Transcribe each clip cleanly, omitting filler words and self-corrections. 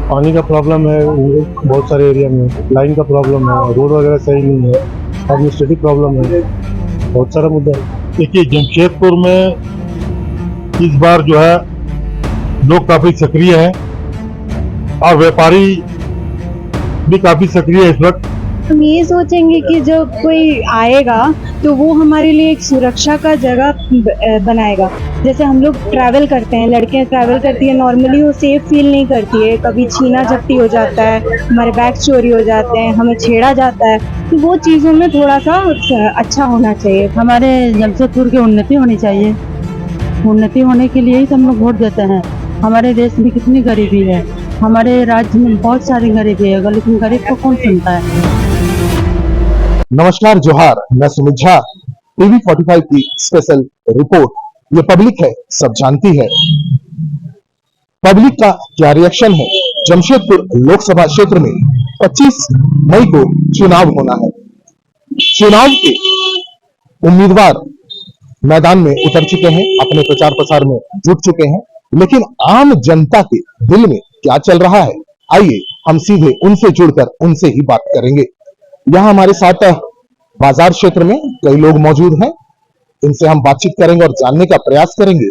पानी का प्रॉब्लम है बहुत सारे एरिया में, लाइन का प्रॉब्लम है, रोड वगैरह सही नहीं है, एडमिनिस्ट्रेटिव प्रॉब्लम है, बहुत सारा मुद्दा है। देखिए जमशेदपुर में इस बार जो है लोग काफी सक्रिय हैं और व्यापारी भी काफी सक्रिय है इस वक्त। हम ये सोचेंगे कि जब कोई आएगा तो वो हमारे लिए एक सुरक्षा का जगह बनाएगा। जैसे हम लोग ट्रैवल करते हैं, लड़कियां ट्रैवल करती है, नॉर्मली वो सेफ फील नहीं करती है, कभी छीना झपटी हो जाता है, हमारे बैग चोरी हो जाते हैं, हमें छेड़ा जाता है, तो वो चीज़ों में थोड़ा सा अच्छा होना चाहिए। हमारे जमशेदपुर की उन्नति होनी चाहिए। उन्नति होने के लिए ही तो हम लोग वोट देते हैं। हमारे देश में कितनी गरीबी है, हमारे राज्य में बहुत सारी गरीबी है, लेकिन गरीब को कौन सुनता है। नमस्कार, जोहार, मैं सुमित झा। टीवी 45 की स्पेशल रिपोर्ट। ये पब्लिक है, सब जानती है। पब्लिक का क्या रिएक्शन है? जमशेदपुर लोकसभा क्षेत्र में 25 मई को चुनाव होना है। चुनाव के उम्मीदवार मैदान में उतर चुके हैं, अपने प्रचार प्रसार में जुट चुके हैं, लेकिन आम जनता के दिल में क्या चल रहा है, आइए हम सीधे उनसे जुड़कर उनसे ही बात करेंगे। यहाँ हमारे साथ बाजार क्षेत्र में कई लोग मौजूद हैं, इनसे हम बातचीत करेंगे और जानने का प्रयास करेंगे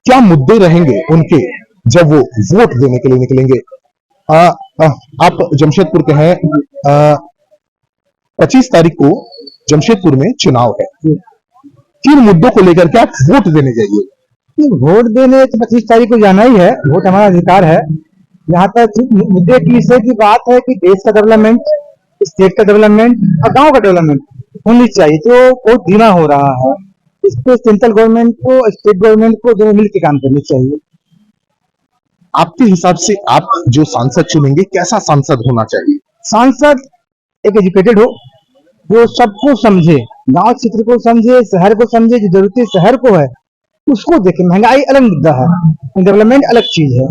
क्या मुद्दे रहेंगे उनके जब वो वोट देने के लिए निकलेंगे। आप जमशेदपुर के हैं। 25 तारीख को जमशेदपुर में चुनाव है, किन मुद्दों को लेकर के आप वोट देने जाइए? वोट देने तो 25 तारीख को जाना ही है, वोट हमारा अधिकार है। यहाँ तक मुद्दे की विषय की बात है कि देश का डेवलपमेंट, स्टेट का डेवलपमेंट और गांव का डेवलपमेंट होनी चाहिए, तो बहुत धीमा हो रहा है। इस पे सेंट्रल गवर्नमेंट को, स्टेट गवर्नमेंट को दोनों मिलकर काम करनी चाहिए। आपके हिसाब से आप जो सांसद चुनेंगे, कैसा सांसद होना चाहिए? सांसद एक एजुकेटेड हो, जो सबको समझे, गांव क्षेत्र को समझे, शहर को समझे, जो जरूरत शहर को है उसको देखे। महंगाई अलग मुद्दा है, डेवलपमेंट अलग चीज है,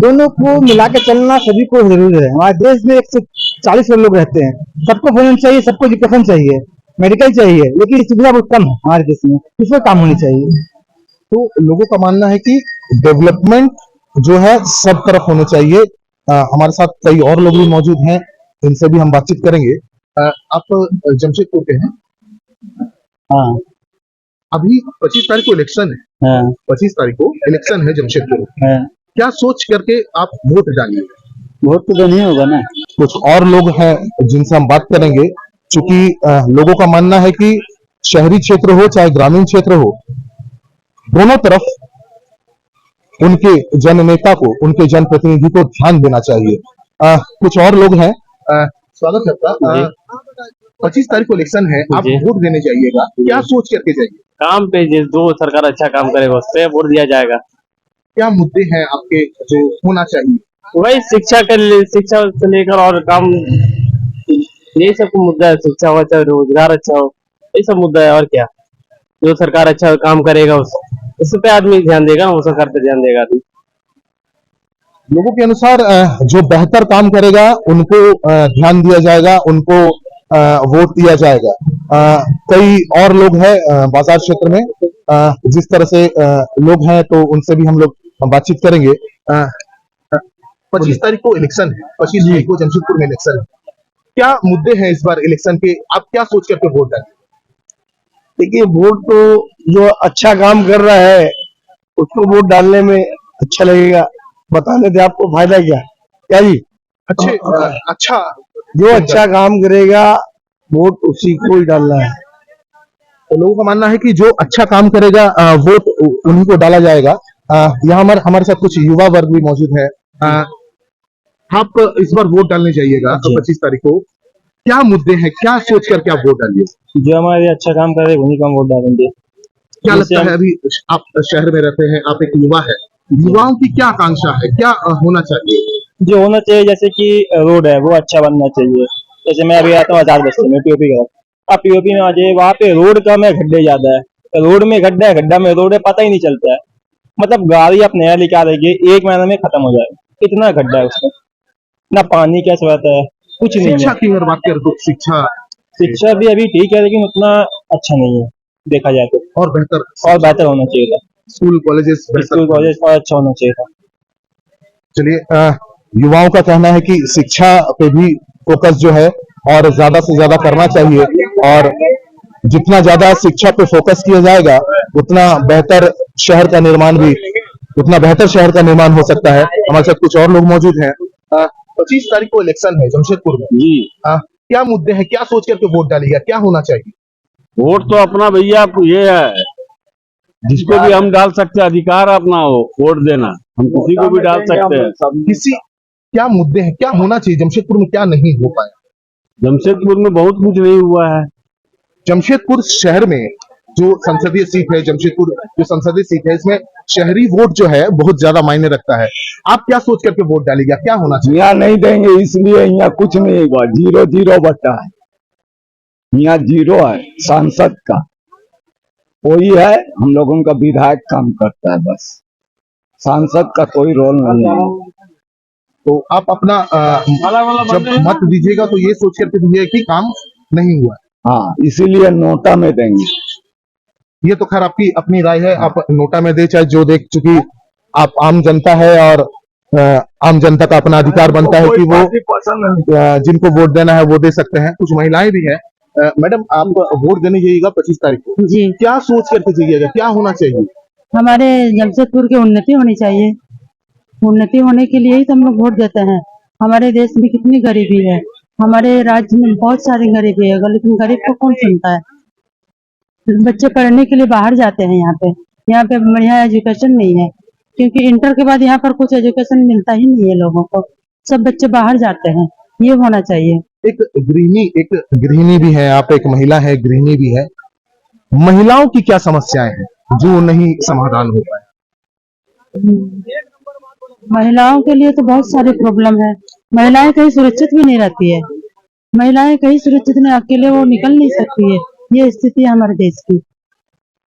दोनों को मिला के चलना सभी को जरूरी है। हमारे देश में 140 करोड़ लोग रहते हैं, सबको फोन चाहिए, सबको एजुकेशन चाहिए, मेडिकल चाहिए, लेकिन सुविधा बहुत कम है हमारे देश में, इस पर काम होनी चाहिए। तो लोगों का मानना है कि डेवलपमेंट जो है सब तरफ होने चाहिए। हमारे साथ कई और लोग भी मौजूद हैं, इनसे भी हम बातचीत करेंगे। आप जमशेदपुर के हैं? हाँ। अभी 25 तारीख को इलेक्शन है। हाँ। 25 तारीख को इलेक्शन है जमशेदपुर। हाँ। क्या सोच करके आप वोट डालिए? वोट तो देना ही होगा ना। कुछ और लोग हैं जिनसे हम बात करेंगे, क्योंकि लोगों का मानना है कि शहरी क्षेत्र हो चाहे ग्रामीण क्षेत्र हो, दोनों तरफ उनके जननेता को, उनके जनप्रतिनिधि को ध्यान देना चाहिए। कुछ और लोग हैं। स्वागत है आपका। 25 तारीख को इलेक्शन है, आप वोट देने जाइएगा, क्या सोच करके जाइए? काम पे जो सरकार अच्छा काम करेगा उस पे वोट दिया जाएगा। क्या मुद्दे हैं आपके जो होना चाहिए? वही शिक्षा से लेकर और काम, यही सब मुद्दा है। शिक्षा हो चाहे रोजगार अच्छा हो, यही सब मुद्दा है। और क्या, जो सरकार अच्छा काम करेगा उस पे आदमी ध्यान देगा, वो सरकार पे ध्यान देगा आदमी। लोगों के अनुसार जो बेहतर काम करेगा उनको ध्यान दिया जाएगा, उनको वोट दिया जाएगा। कई और लोग हैं बाजार क्षेत्र में, जिस तरह से लोग हैं तो उनसे भी हम लोग बातचीत करेंगे। 25 तारीख को इलेक्शन है, 25 तारीख को जमशेदपुर में इलेक्शन है, क्या मुद्दे हैं इस बार इलेक्शन के? आप क्या सोच करके वोट डालें? देखिए, वोट तो जो अच्छा काम कर रहा है उसको वोट डालने में अच्छा लगेगा, बताने से आपको फायदा क्या जी? अच्छा, जो अच्छा काम करेगा वोट उसी को ही डालना है। तो लोगों का मानना है कि जो अच्छा काम करेगा वोट उन्हीं को डाला जाएगा। यहाँ हमारे साथ कुछ युवा वर्ग भी मौजूद है। आप इस बार वोट डालने जाइएगा 25 तारीख को, क्या मुद्दे हैं, क्या सोच करके आप वोट डालिए? जो हमारे अच्छा काम करे उन्हीं को हम वोट डालेंगे। क्या लगता है, अभी आप शहर में रहते हैं, आप एक युवा है, युवाओं की क्या आकांक्षा है, क्या होना चाहिए? जो होना चाहिए, जैसे कि रोड है वो अच्छा बनना चाहिए। जैसे मैं अभी आता हूँ आजाद बस्ती में, पीओपी का। अब पीओपी में आ जाए, वहाँ पे रोड कम है, गड्ढे ज्यादा है। रोड में गड्ढा है, गड्ढा में रोड है, पता ही नहीं चलता है। मतलब गाड़ी आप नया लेके आ रही है, 1 महीने में खत्म हो जाए, इतना गड्ढा है उसमें, ना पानी क्या सुविधा है, कुछ नहीं है। शिक्षा की अगर बात करें तो शिक्षा भी अभी ठीक है, लेकिन उतना अच्छा नहीं है देखा जाए तो। और बेहतर होना चाहिए था। स्कूल कॉलेजेस और अच्छा होना चाहिए था। चलिए, युवाओं का कहना है कि शिक्षा पे भी फोकस जो है और ज्यादा से ज्यादा करना चाहिए, और जितना ज्यादा शिक्षा पे फोकस किया जाएगा उतना बेहतर शहर का निर्माण भी उतना बेहतर शहर का निर्माण हो सकता है। हमारे साथ कुछ और लोग मौजूद हैं। 25 तारीख को इलेक्शन है जमशेदपुर में जी। क्या मुद्दे हैं, क्या सोच करके वोट डालिएगा, क्या होना चाहिए? वोट तो अपना भैया ये है, जिसको भी हम डाल सकते हैं, अधिकार अपना हो वोट देना, हम किसी को भी डाल सकते हैं। किसी क्या मुद्दे हैं, क्या होना चाहिए जमशेदपुर में, क्या नहीं हो पाया? जमशेदपुर में बहुत कुछ नहीं हुआ है। जमशेदपुर शहर में जो संसदीय सीट है, जमशेदपुर जो संसदीय सीट है, इसमें शहरी वोट जो है बहुत ज्यादा मायने रखता है। आप क्या सोच करके वोट डालेगा, क्या होना चाहिए? यहाँ नहीं देंगे, इसलिए यहाँ कुछ नहीं हुआ, 0-0 बटा है, यहाँ 0 है। सांसद का कोई है, हम लोगों का विधायक काम करता है, बस सांसद का कोई रोल नहीं है। तो आप अपना जब मत दीजिएगा तो ये सोच करके दीजिएगा कि काम नहीं हुआ। हाँ, इसीलिए नोटा में देंगे। ये तो खैर आपकी अपनी राय है, आप नोटा में दे चाहे जो दे, चूंकि आप आम जनता है और आम जनता का अपना अधिकार बनता है कि वो जिनको वोट देना है वो दे सकते हैं। कुछ महिलाएं भी हैं। मैडम, आप वोट देने जाइएगा 25 तारीख को, जी। क्या सोच करके जाइएगा, क्या होना चाहिए? हमारे जमशेदपुर की उन्नति होनी चाहिए। उन्नति होने के लिए ही तो हम लोग वोट देते हैं। हमारे देश में कितनी गरीबी है, हमारे राज्य में बहुत सारी गरीबी है, लेकिन गरीब को कौन सुनता है। बच्चे पढ़ने के लिए बाहर जाते हैं, यहाँ पे बढ़िया एजुकेशन नहीं है, क्योंकि इंटर के बाद यहाँ पर कुछ एजुकेशन मिलता ही नहीं है लोगों को, सब बच्चे बाहर जाते हैं। ये होना चाहिए। एक गृहिणी भी है, आप एक महिला है, गृहिणी भी है। महिलाओं की क्या समस्याएं हैं जो नहीं समाधान हो पाए? महिलाओं के लिए तो बहुत सारी प्रॉब्लम है। महिलाएं कहीं सुरक्षित भी नहीं रहती है, महिलाएं कहीं सुरक्षित नहीं, अकेले वो निकल नहीं सकती है। ये स्थिति है हमारे देश की।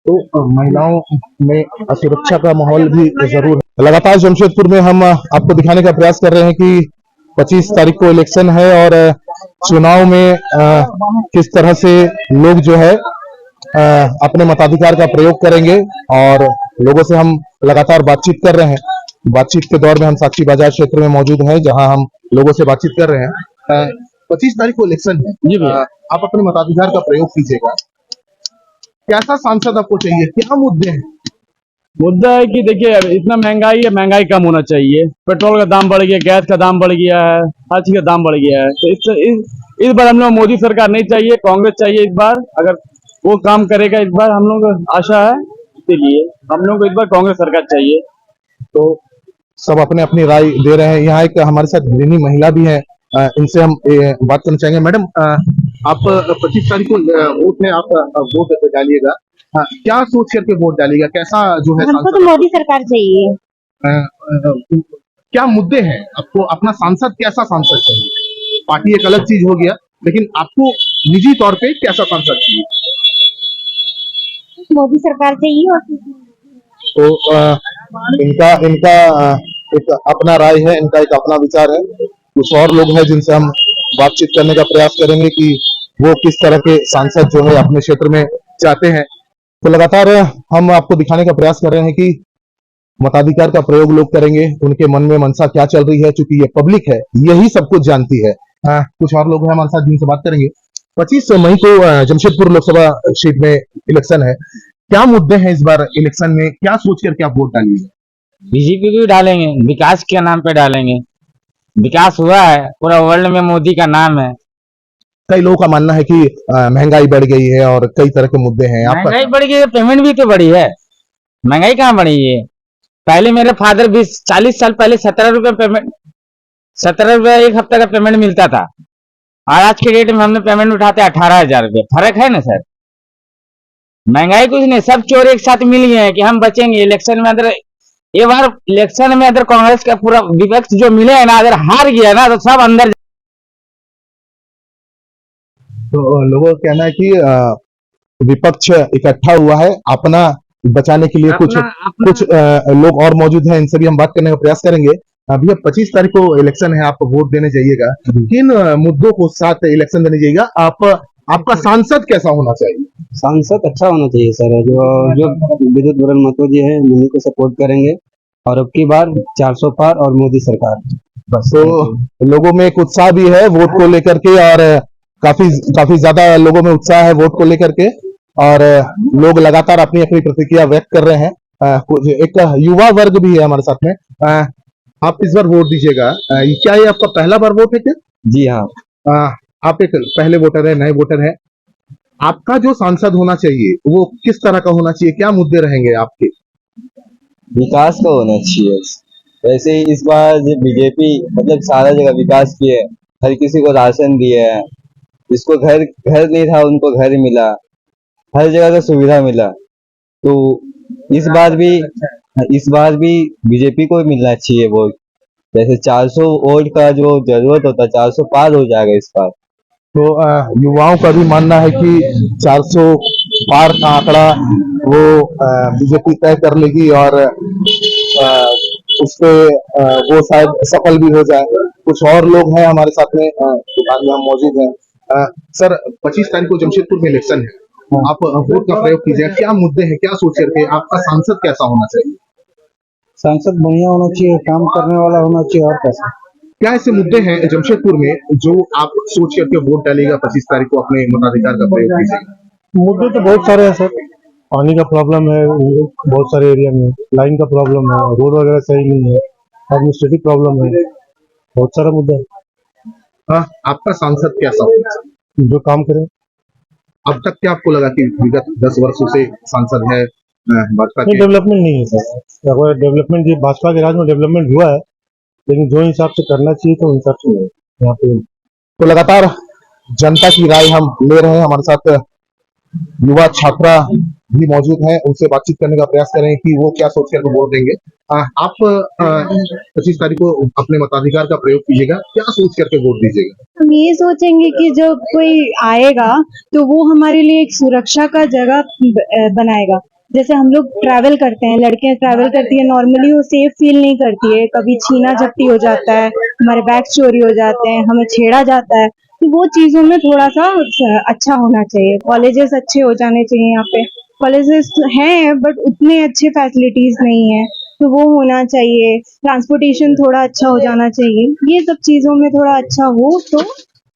तो महिलाओं में असुरक्षा का माहौल भी जरूर है। लगातार जमशेदपुर में हम आपको दिखाने का प्रयास कर रहे हैं कि 25 तारीख को इलेक्शन है और चुनाव में किस तरह से लोग जो है अपने मताधिकार का प्रयोग करेंगे, और लोगों से हम लगातार बातचीत कर रहे हैं। बातचीत के दौर में हम साक्षी बाजार क्षेत्र में मौजूद हैं, जहां हम लोगों से बातचीत कर रहे हैं। 25 तारीख को इलेक्शन है जी भैया, आप अपने मताधिकार का प्रयोग कीजिएगा। कैसा सांसद आपको चाहिए, क्या मुद्दे हैं? मुद्दा है कि देखिए, इतना महंगाई है, महंगाई कम होना चाहिए। पेट्रोल का दाम बढ़ गया, गैस का दाम बढ़ गया है, हर चीज का दाम बढ़ गया है। तो इस बार हम लोग मोदी सरकार नहीं चाहिए, कांग्रेस चाहिए इस बार। अगर वो काम करेगा इस बार, हम लोग आशा है, इसीलिए हम लोग को इस बार कांग्रेस सरकार चाहिए। तो सब अपने अपनी राय दे रहे हैं। यहाँ एक हमारे साथ गृहिणी महिला भी है, इनसे हम बात करना चाहेंगे। मैडम, आप 25 तारीख को वोट है, आप वोट डालिएगा। क्या सोच करके वोट डालिएगा, कैसा जो है? हमको तो मोदी सरकार चाहिए। क्या मुद्दे हैं आपको, अपना सांसद कैसा सांसद चाहिए? पार्टी एक अलग चीज हो गया, लेकिन आपको निजी तौर पे कैसा सांसद चाहिए? मोदी सरकार चाहिए। और तो इनका एक अपना राय है, इनका एक अपना विचार है। कुछ और लोग हैं जिनसे हम बातचीत करने का प्रयास करेंगे कि वो किस तरह के सांसद जो है अपने क्षेत्र में चाहते हैं। तो लगातार हम आपको दिखाने का प्रयास कर रहे हैं कि मताधिकार का प्रयोग लोग करेंगे, उनके मन में मनसा क्या चल रही है, क्योंकि ये पब्लिक है, यही सब कुछ जानती है। कुछ और लोग हैं हमारे साथ जिनसे बात करेंगे। 25 मई को जमशेदपुर लोकसभा सीट में इलेक्शन है, क्या मुद्दे हैं इस बार इलेक्शन में, क्या सोच करके आप वोट डालेंगे? बीजेपी को डालेंगे, विकास के नाम पे डालेंगे। विकास हुआ है, पूरा वर्ल्ड में मोदी का नाम है। कई लोगों का मानना है कि महंगाई बढ़ गई है और कई तरह के मुद्दे हैं। आपका महंगाई बढ़ गई है, पेमेंट भी तो बढ़ी है। महंगाई कहाँ बढ़ी है? पहले मेरे फादर 40 साल पहले 17 रुपए पेमेंट, 17 रुपए एक हफ्ते का पेमेंट मिलता था, और आज के डेट में हमने पेमेंट उठाते 18,000 रुपए। फर्क है ना सर? महंगाई कुछ नहीं, सब चोर एक साथ मिल गए हैं कि हम बचेंगे इलेक्शन में। अगर ये बार इलेक्शन में अगर कांग्रेस का पूरा विपक्ष जो मिले है ना, अगर हार गया ना तो सब अंदर। तो लोगों का कहना है कि विपक्ष इकट्ठा हुआ है अपना बचाने के लिए। कुछ लोग और मौजूद हैं, इनसे भी हम बात करने का प्रयास करेंगे। अभी 25 तारीख को इलेक्शन है, आप वोट देने जाइएगा। किन मुद्दों को साथ इलेक्शन देने जाइएगा? आपका सांसद कैसा होना चाहिए? सांसद अच्छा होना चाहिए सर। जो विद्युत वरण महतो जी है, उन्हीं को सपोर्ट करेंगे, और अब की बार 400 पार और मोदी सरकार। बस तो लोगों में एक उत्साह भी है वोट को लेकर के, और काफी काफी ज्यादा लोगों में उत्साह है वोट को लेकर के, और लोग लगातार अपनी अपनी प्रतिक्रिया व्यक्त कर रहे हैं। कुछ एक युवा वर्ग भी है हमारे साथ में। आप इस बार वोट दीजिएगा, क्या ये आपका पहला बार वोट है क्या? जी हाँ। आप एक पहले वोटर है, नए वोटर है। आपका जो सांसद होना चाहिए वो किस तरह का होना चाहिए, क्या मुद्दे रहेंगे आपके? विकास का होना चाहिए। वैसे ही इस बार जो बीजेपी मतलब सारा जगह विकास किए, हर किसी को राशन दिए है, जिसको घर घर नहीं था उनको घर मिला, हर जगह का सुविधा मिला। तो इस बार भी बीजेपी को मिलना चाहिए वोट। जैसे 400 वोट का जो जरूरत होता 400 पार हो जाएगा इस बार। तो युवाओं का भी मानना है कि 400 पार का आंकड़ा वो बीजेपी तय कर लेगी, और उस पे वो शायद सफल भी हो जाए। कुछ और लोग हैं हमारे साथ में, दुकान में हम मौजूद हैं। सर, 25 तारीख को जमशेदपुर में इलेक्शन है, आप वोट का प्रयोग कीजिए। क्या मुद्दे हैं, क्या सोच करके आपका सांसद कैसा होना चाहिए? सांसद बढ़िया होना चाहिए, काम करने वाला होना चाहिए, और कैसा। क्या ऐसे मुद्दे हैं जमशेदपुर में जो आप सोच करके वोट डालिएगा 25 तारीख को, अपने मताधिकार का प्रयोग कीजिएगा? मुद्दे तो बहुत सारे हैं सर। पानी का प्रॉब्लम है बहुत सारे एरिया में, लाइन का प्रॉब्लम है, रोड वगैरह सही नहीं है, एडमिनिस्ट्रेटिव प्रॉब्लम है, बहुत सारा मुद्दा है। हाँ, आपका सांसद कैसा होना चाहिए? जो काम करे। अब तक क्या आपको लगा कि विगत 10 वर्षों से सांसद है भाजपा नहीं, के? डेवलपमेंट नहीं है सर। अगर डेवलपमेंट, ये भाजपा के राज में डेवलपमेंट हुआ है, लेकिन जो हिसाब से करना चाहिए तो हिसाब से नहीं है यहाँ पे। तो लगातार जनता की राय हम ले रहे हैं। हमारे साथ युवा छात्रा भी मौजूद हैं, उनसे बातचीत करने का प्रयास करें कि वो क्या सोच करके वोट देंगे। आप 25 तारीख को अपने मताधिकार का प्रयोग कीजिएगा, क्या सोच करके वोट दीजिएगा? हम ये सोचेंगे कि जब कोई आएगा तो वो हमारे लिए एक सुरक्षा का जगह बनाएगा। जैसे हम लोग ट्रैवल करते हैं, लड़कियां ट्रैवल करती है, नॉर्मली वो सेफ फील नहीं करती है, कभी छीना झपटी हो जाता है, हमारे बैग चोरी हो जाते हैं, हमें छेड़ा जाता है। तो वो चीजों में थोड़ा सा अच्छा होना चाहिए। कॉलेजेस अच्छे हो जाने चाहिए। यहाँ पे कॉलेजेस हैं बट उतने अच्छे फैसिलिटीज नहीं है, तो वो होना चाहिए। ट्रांसपोर्टेशन थोड़ा अच्छा हो जाना चाहिए। ये सब चीजों में थोड़ा अच्छा हो तो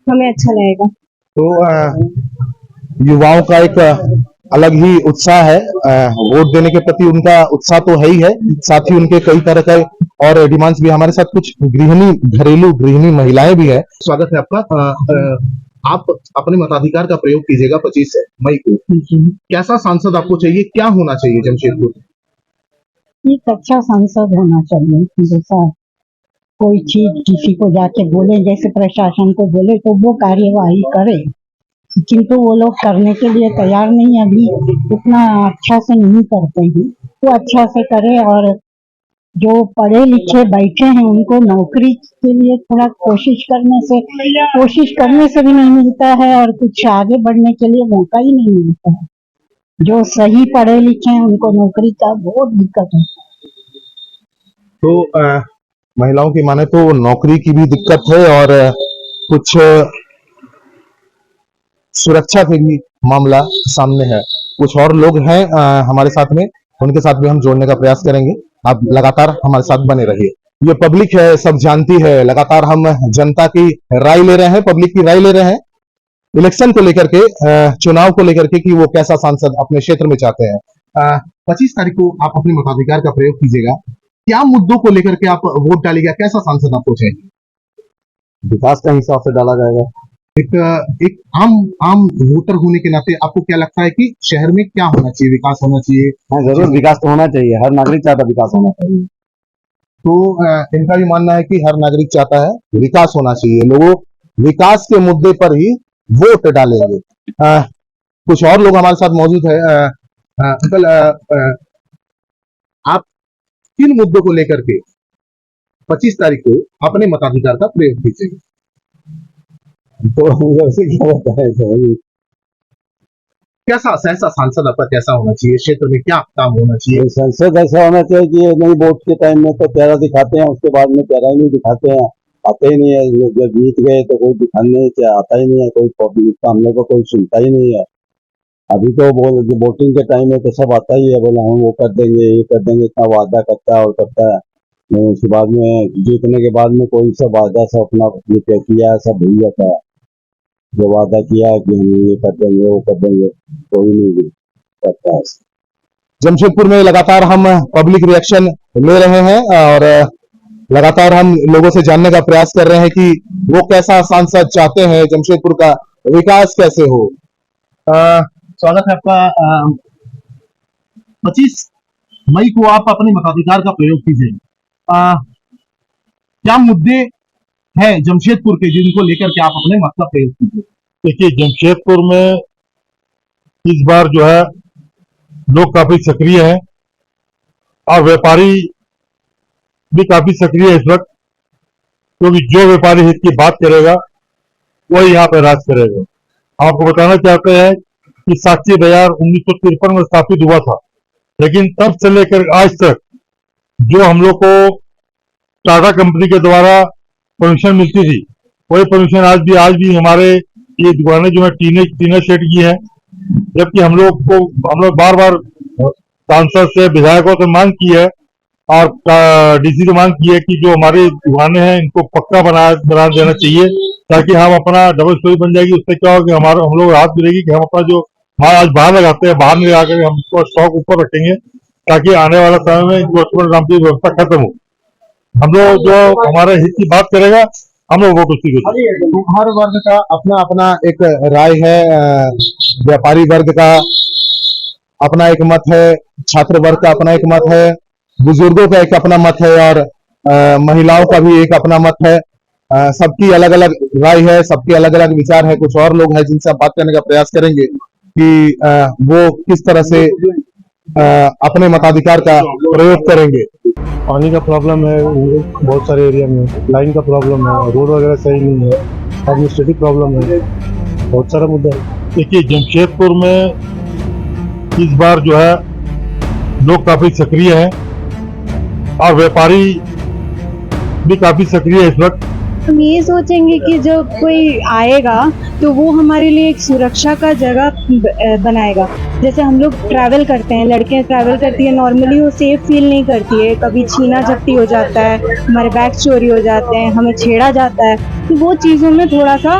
हमें अच्छा लगेगा। तो युवाओं का एक अलग ही उत्साह है, वोट देने के प्रति उनका उत्साह तो है ही है, साथ ही उनके कई तरह के और डिमांड्स भी। हमारे साथ कुछ घरेलू गृहिणी महिलाएं भी है। स्वागत है आपका। आप अपने मताधिकार का प्रयोग कीजिएगा 25 मई को। कैसा सांसद आपको चाहिए, क्या होना चाहिए जमशेदपुर? एक अच्छा सांसद होना चाहिए, जैसा कोई चीज किसी को जाके बोले, जैसे प्रशासन को बोले तो वो कार्यवाही करे, किंतु वो लोग करने के लिए तैयार नहीं, अभी उतना अच्छा से नहीं करते हैं। वो अच्छा से करे, और जो पढ़े लिखे बैठे हैं उनको नौकरी के लिए थोड़ा कोशिश करने से भी नहीं मिलता है, और कुछ आगे बढ़ने के लिए मौका ही नहीं मिलता है। जो सही पढ़े लिखे हैं उनको नौकरी का बहुत दिक्कत है। तो महिलाओं की माने तो नौकरी की भी दिक्कत है, और कुछ सुरक्षा के भी मामला सामने है। कुछ और लोग हैं हमारे साथ में, उनके साथ भी हम जोड़ने का प्रयास करेंगे। आप लगातार हमारे साथ बने रहिए। ये पब्लिक है, सब जानती है। लगातार हम जनता की राय ले रहे हैं, पब्लिक की राय ले रहे हैं इलेक्शन को लेकर के, चुनाव को लेकर के, कि वो कैसा सांसद अपने क्षेत्र में चाहते हैं। 25 तारीख को आप अपने मताधिकार का प्रयोग कीजिएगा। क्या मुद्दों को लेकर के आप वोट डालिएगा, कैसा सांसद आपको चाहिए? विकास का हिसाब से डाला जाएगा। एक आम वोटर होने के नाते आपको क्या लगता है कि शहर में क्या होना चाहिए, विकास होना चाहिए? हाँ, जरूर विकास तो होना चाहिए, हर नागरिक चाहता विकास होना चाहिए। तो इनका भी मानना है कि हर नागरिक चाहता है विकास होना चाहिए, लोगों विकास के मुद्दे पर ही वोट डालेंगे। कुछ और लोग हमारे साथ मौजूद है। अंकल, आप किन मुद्दों को लेकर के 25 तारीख को अपने मताधिकार का प्रयोग कीजिएगा? तो वैसे क्या होता है सर, कैसा सहसा सांसद आपका कैसा होना चाहिए, क्षेत्र में क्या काम होना चाहिए? संसद ऐसा होना चाहिए कि ये नहीं वोट के टाइम में तो चेहरा दिखाते हैं, उसके बाद में चेहरा ही नहीं दिखाते हैं, आते ही नहीं है। जब जीत गए तो कोई दिखाने आता ही नहीं है, कोई पब्लिक का हम लोग को कोई सुनता ही नहीं है। अभी तो वोटिंग के टाइम में तो सब आता ही है, बोला हम वो कर देंगे, ये कर देंगे, इतना वादा करता है और करता है, उसके बाद में जीतने के बाद में कोई सा वादा सब अपना ये तय किया है सब भूल जाता है। जो वादा किया है कि हम ये कर देंगे वो कर देंगे, कोई नहीं करता है। जमशेदपुर में लगातार हम पब्लिक रिएक्शन ले रहे हैं और लगातार हम लोगों से जानने का प्रयास कर रहे हैं कि वो कैसा सांसद चाहते हैं, जमशेदपुर का विकास कैसे हो। स्वागत है आपका। 25 मई को आप अपने मताधिकार का प्रयोग कीजिए। क्या मुद्दे हैं जमशेदपुर के जिनको लेकर के आप अपने मत का प्रयोग कीजिए? देखिए, जमशेदपुर में इस बार जो है लोग काफी सक्रिय हैं और व्यापारी भी काफी सक्रिय है इस वक्त, क्योंकि जो व्यापारी हित की बात करेगा वही यहाँ पे राज करेगा। आपको बताना चाहते हैं कि साक्षी बाजार 1953 में स्थापित हुआ था, लेकिन तब से लेकर आज तक जो हम लोग को टाटा कंपनी के द्वारा परमिशन मिलती थी, वही परमिशन आज भी हमारे ये दुकानें जो है टीना शेड की है। जबकि हम लोग बार बार सांसद से, विधायकों से मांग की है और डीसी से मांग की है कि जो हमारी दुकानें हैं इनको पक्का बना देना चाहिए, ताकि हम अपना डबल स्टोरी बन जाएगी। उससे क्या होगा कि हम लोग राहत मिलेगी कि हम अपना जो माल आज बाहर लगाते हैं, बाहर नहीं लगाकर हम उसको स्टॉक ऊपर रखेंगे, ताकि आने वाला समय में इन्वेस्टमेंट नाम की व्यवस्था खत्म हो। हम लोग जो हमारे हित की बात करेगा हम लोग वोट उसी को देंगे। तो हर वर्ग का अपना अपना एक राय है, व्यापारी वर्ग का अपना एक मत है, छात्र वर्ग का अपना एक मत है, बुजुर्गों का एक अपना मत है और महिलाओं का भी एक अपना मत है। सबकी अलग अलग राय है, सबके अलग अलग विचार है। कुछ और लोग हैं जिनसे आप बात करने का प्रयास करेंगे कि वो किस तरह से अपने मताधिकार का प्रयोग करेंगे। पानी का प्रॉब्लम है बहुत सारे एरिया में, लाइन का प्रॉब्लम है, रोड वगैरह सही नहीं है, एडमिनिस्ट्रेटिव प्रॉब्लम है, बहुत सारा मुद्दा है। देखिए, जमशेदपुर में इस बार जो है लोग काफी सक्रिय हैं और व्यापारी भी काफी सक्रिय है इस वक्त। हम ये सोचेंगे कि जब कोई आएगा तो वो हमारे लिए एक सुरक्षा का जगह बनाएगा। जैसे हम लोग ट्रैवल करते हैं, लड़कियां ट्रैवल करती है, नॉर्मली वो सेफ फील नहीं करती है, कभी छीना झपटी हो जाता है, हमारे बैग चोरी हो जाते हैं, हमें छेड़ा जाता है, तो वो चीज़ों में थोड़ा सा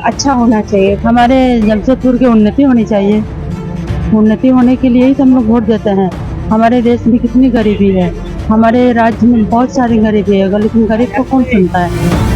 अच्छा होना चाहिए। हमारे जमशेदपुर की उन्नति होनी चाहिए। उन्नति होने के लिए ही तो हम लोग वोट देते हैं। हमारे देश में कितनी गरीबी है, हमारे राज्य में बहुत सारी गरीबी है, लेकिन गरीब को कौन सुनता है।